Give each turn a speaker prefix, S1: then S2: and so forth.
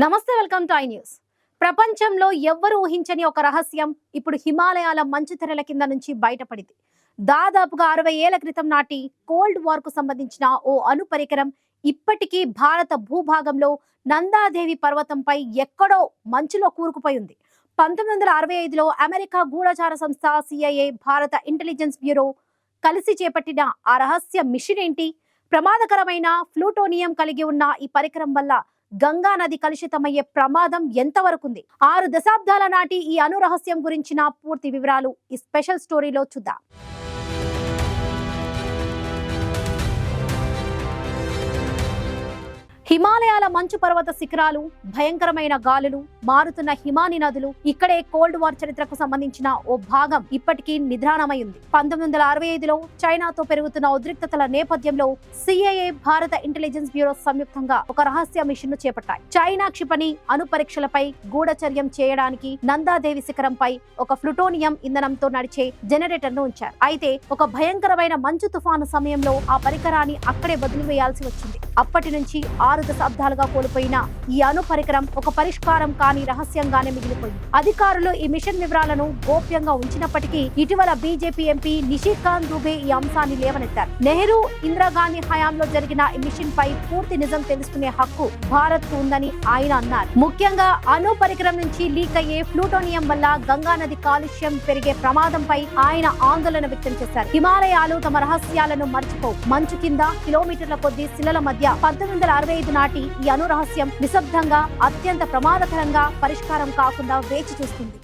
S1: నమస్తే, welcome to I news. ప్రపంచంలో ఎవ్వరూ ఊహించని ఒక రహస్యం ఇప్పుడు హిమాలయాల మంచు తెరల కింద నుంచి బయటపడింది. దాదాపుగా 60 ఏళ్ల క్రితం నాటి కోల్డ్ వార్ కు సంబంధించిన ఓ అణు పరికరం ఇప్పటికీ భారత భూభాగంలో నందాదేవి పర్వతంపై ఎక్కడో మంచులో కూరుకుపోయి ఉంది. 1965లో అమెరికా గూఢచార సంస్థ CIA, భారత ఇంటెలిజెన్స్ బ్యూరో కలిసి చేపట్టిన ఆ రహస్య మిషన్ ఏంటి? ప్రమాదకరమైన ప్లూటోనియం కలిగి ఉన్న ఈ పరికరం వల్ల గంగా నది కలుషితమయ్యే ప్రమాదం ఎంతవరకు ఉంది? 6 దశాబ్దాల నాటి ఈ అణు రహస్యం గురించిన పూర్తి వివరాలు ఈ స్పెషల్ స్టోరీలో చూద్దాం. హిమాలయాల మంచు పర్వత శిఖరాలు, భయంకరమైన గాలులు, మారుతున్న హిమాని నదులు, ఇక్కడే కోల్డ్ వార్ చరిత్రకు సంబంధించిన ఓ భాగం ఇప్పటికీ నిద్రాణమై ఉంది. 1965లో చైనాతో పెరుగుతున్న ఉద్రిక్తతల నేపథ్యంలో CIA, భారత ఇంటెలిజెన్స్ బ్యూరో సంయుక్తంగా ఒక రహస్య మిషన్ ను చేపట్టాయి. చైనా క్షిపణి అణు పరీక్షలపై గూఢచర్యం చేయడానికి నందాదేవి శిఖరంపై ఒక ప్లూటోనియం ఇంధనంతో నడిచే జనరేటర్ ను ఉంచారు. అయితే ఒక భయంకరమైన మంచు తుఫాను సమయంలో ఆ పరికరాన్ని అక్కడే వదిలివేయాల్సి వచ్చింది. అప్పటి నుంచి 6 దశాబ్దాలుగా కోల్పోయిన ఈ అణు పరికరం ఒక పరిష్కారం కాని రహస్యంగానే మిగిలిపోయింది. అధికారులు ఈ మిషన్ వివరాలను గోప్యంగా ఉంచినప్పటికీ ఇటీవల బీజేపీ ఎంపీ నిషికాంత్ దుబే ఈ అంశాన్ని లేవనెత్తారు. నెహ్రూ, ఇందిరాగాంధీ హయాంలో జరిగిన ఈ మిషన్ పై పూర్తి నిజం తెలుసుకునే హక్కు భారత్ కు ఉందని ఆయన అన్నారు. ముఖ్యంగా అణు పరికరం నుంచి లీక్ అయ్యే ప్లూటోనియం వల్ల గంగా నది కాలుష్యం పెరిగే ప్రమాదంపై ఆయన ఆందోళన వ్యక్తం చేశారు. హిమాలయాలు తమ రహస్యాలను మర్చిపోవు. మంచు కింద కిలోమీటర్ల కొద్ది శిలల మధ్య 1965 నాటి ఈ అణు రహస్యం నిశ్శబ్దంగా, అత్యంత ప్రమాదకరంగా పరిష్కారం కాకుండా వేచి చూస్తుంది.